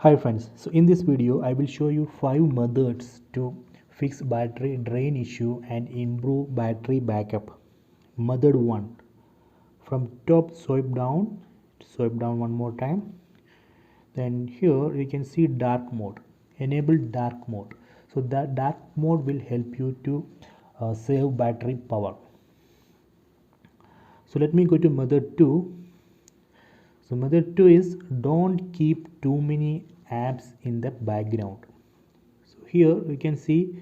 Hi friends, so in this video I will show you 5 methods to fix battery drain issue and improve battery backup. Method 1, from top swipe down one more time. Then here you can see dark mode, enable dark mode. So that dark mode will help you to save battery power. So let me go to method 2. So method 2 is don't keep too many apps in the background. So here we can see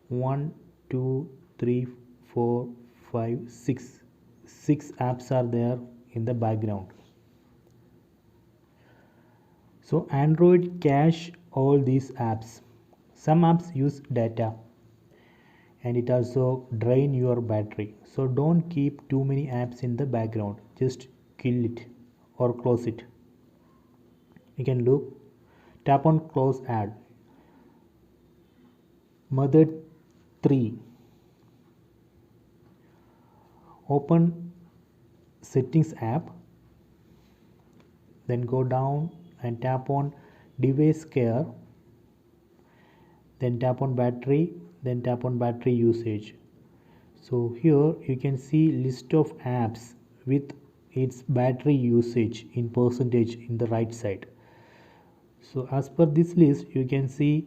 1, 2, 3, 4, 5, 6. 6 apps are there in the background. So Android cache all these apps. Some apps use data and it also drain your battery. So don't keep too many apps in the background. Just kill it or close it. You can look, tap on close add. Method 3, open settings app, then go down and tap on device care, then tap on battery, then tap on battery usage. So here you can see list of apps with its battery usage in percentage in the right side. So as per this list you can see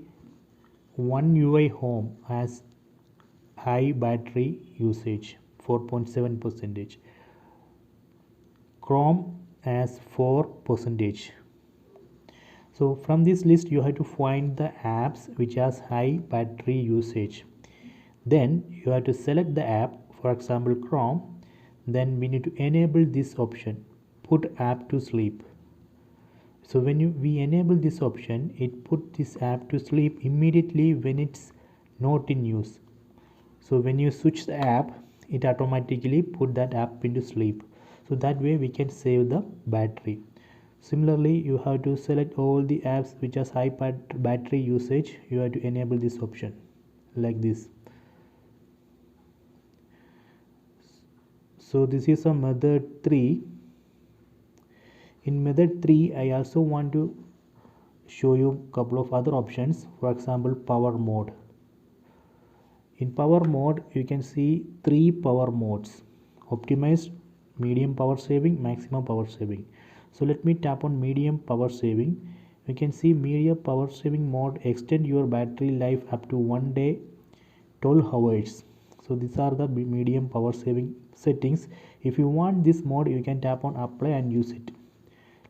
One UI Home has high battery usage 4.7%, Chrome has 4%. So from this list you have to find the apps which has high battery usage. Then you have to select the app, for example Chrome. Then we need to enable this option, put app to sleep. So when we enable this option, it put this app to sleep immediately when it's not in use. So when you switch the app, it automatically put that app into sleep. So that way we can save the battery. Similarly, you have to select all the apps which has high battery usage. You have to enable this option like this. So this is a method 3. In method 3, I also want to show you a couple of other options. For example, power mode. In power mode, you can see 3 power modes: optimized, medium power saving, maximum power saving. So let me tap on medium power saving. You can see medium power saving mode extend your battery life up to 1 day, 12 hours. So these are the medium power saving settings. If you want this mode, you can tap on apply and use it.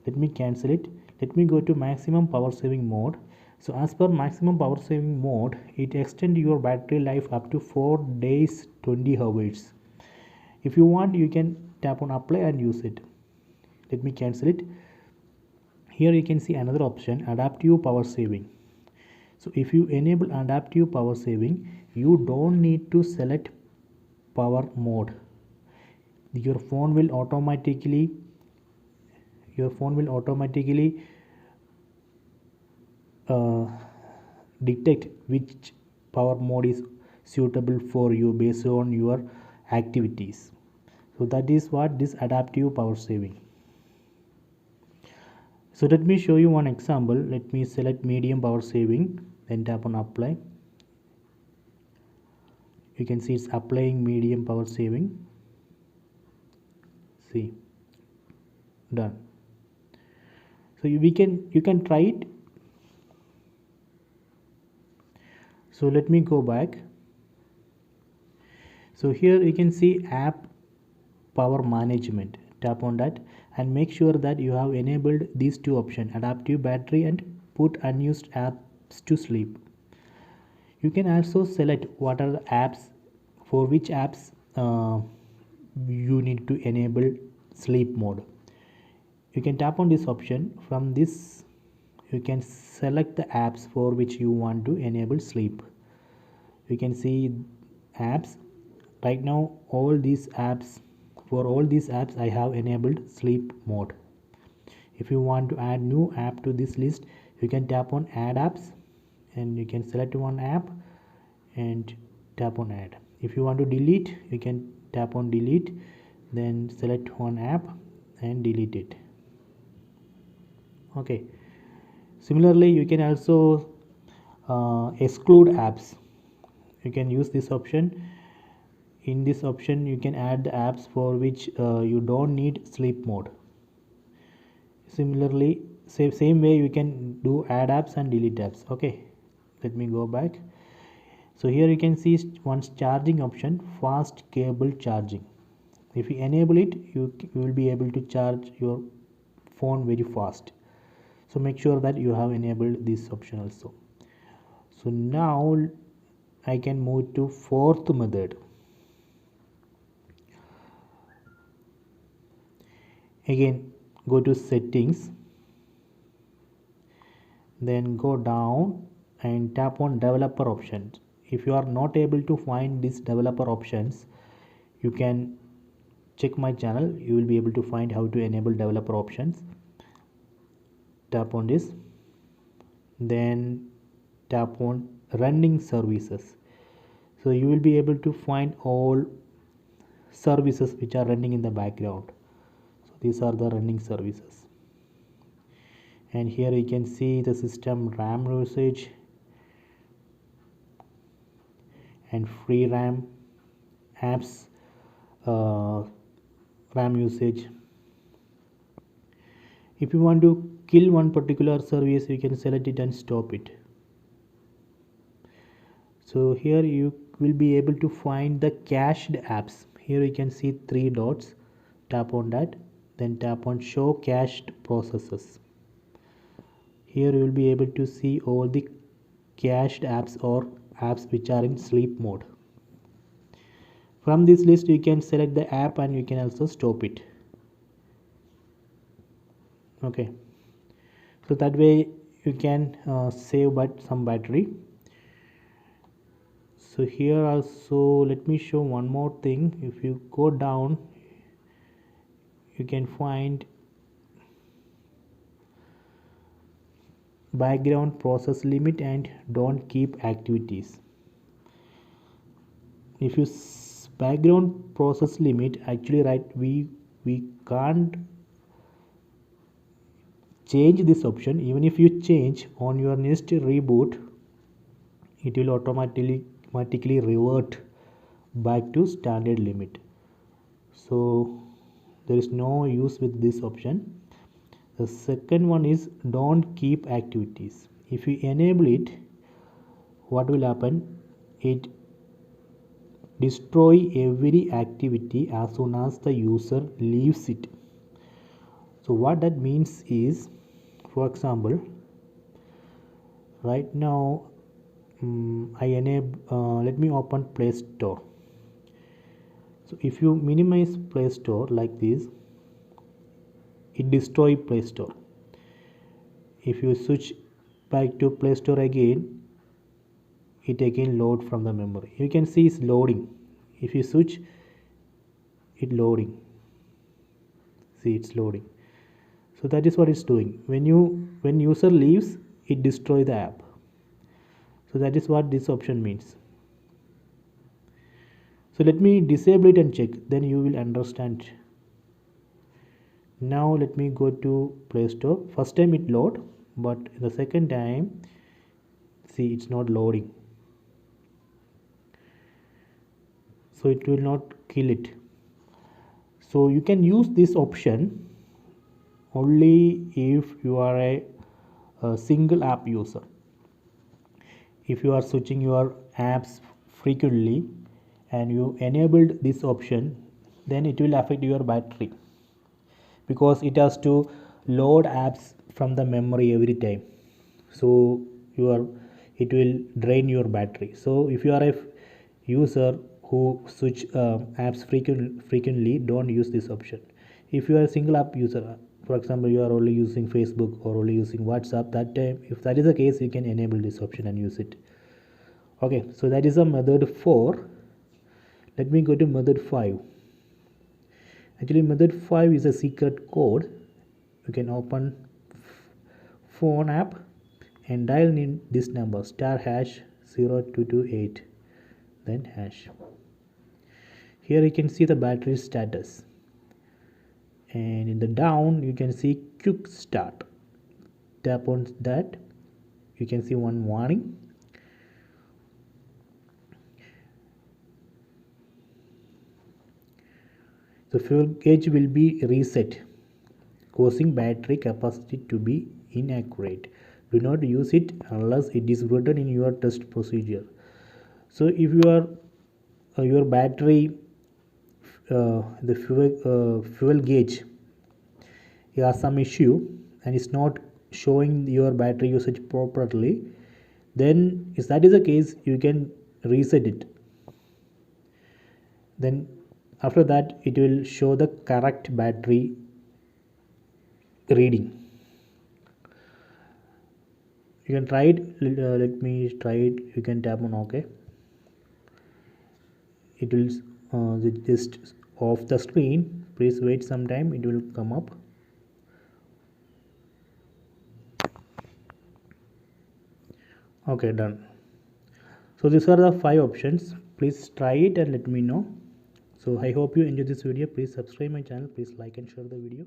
Let me cancel it. Let me go to maximum power saving mode. So as per maximum power saving mode, it extends your battery life up to 4 days 20 hours. If you want, you can tap on apply and use it. Let me cancel it. Here you can see another option, adaptive power saving. So if you enable adaptive power saving, you don't need to select power mode. Your phone will automatically detect which power mode is suitable for you based on your activities. So that is what this adaptive power saving. So let me show you one example. Let me select medium power saving, then tap on apply. You can see it's applying medium power saving. See, done. So you can try it. So let me go back. So here you can see app power management. Tap on that and make sure that you have enabled these two options, adaptive battery and put unused apps to sleep. You can also select what are the apps, for which apps you need to enable sleep mode. You can tap on this option. From this you can select the apps for which you want to enable sleep. You can see apps. Right now all these apps, for all these apps I have enabled sleep mode. If you want to add new app to this list, you can tap on add apps and you can select one app and tap on add. If you want to delete, you can tap on delete, then select one app and delete it. Okay, Similarly, you can also exclude apps. You can use this option. In this option you can add the apps for which you don't need sleep mode. Similarly, same way you can do add apps and delete apps. Okay, let me go back. So here you can see one charging option, fast cable charging. If you enable it, you will be able to charge your phone very fast. So make sure that you have enabled this option also. So now I can move to fourth method. Again, go to settings, then go down and tap on developer options. If you are not able to find these developer options, you can check my channel. You will be able to find how to enable developer options. Tap on this, then tap on running services. So you will be able to find all services which are running in the background. So these are the running services, and here you can see the system RAM usage and free RAM, apps RAM usage. If you want to kill one particular service, you can select it and stop it. So here you will be able to find the cached apps. Here you can see three dots. Tap on that, then tap on show cached processes. Here you will be able to see all the cached apps or apps which are in sleep mode. From this list you can select the app and you can also stop it. Okay, so that way you can save some battery. So here also let me show one more thing. If you go down, you can find background process limit and don't keep activities. If you background process limit, actually right, we can't change this option. Even if you change on your next reboot, it will automatically revert back to standard limit. So there is no use with this option. The second one is don't keep activities. If you enable it, what will happen? It destroy every activity as soon as the user leaves it. So what that means is, for example, right now I enable let me open Play Store. So if you minimize Play Store like this, it destroy Play Store. If you switch back to Play Store again, it again load from the memory. You can see it's loading. If you switch, it loading. See, it's loading. So that is what it's doing. When user leaves, it destroy the app. So that is what this option means. So let me disable it and check, then you will understand. Now let me go to Play Store. First time it load, but the second time, see, it's not loading. So it will not kill it. So you can use this option only if you are a single app user. If you are switching your apps frequently and you enabled this option, then it will affect your battery, because it has to load apps from the memory every time. So it will drain your battery. So if you are a user who switch apps frequently, don't use this option. If you are a single app user, for example, you are only using Facebook or only using WhatsApp, that time, if that is the case, you can enable this option and use it. Okay, so that is a method 4. Let me go to method 5. Actually, method 5 is a secret code. You can open phone app and dial in this number *#0228, then hash. Here you can see the battery status, and in the down you can see quick start. tap on that, you can see one warning. The fuel gauge will be reset, causing battery capacity to be inaccurate. Do not use it unless it is written in your test procedure. So if your battery, the fuel gauge has some issue and is not showing your battery usage properly, then if that is the case, you can reset it. Then after that it will show the correct battery reading. You can try it. Let me try it. You can tap on OK. It will just off the screen. Please wait some time, it will come up. Okay, done. So these are the 5 options. Please try it and let me know. So I hope you enjoyed this video. Please subscribe my channel. Please like and share the video.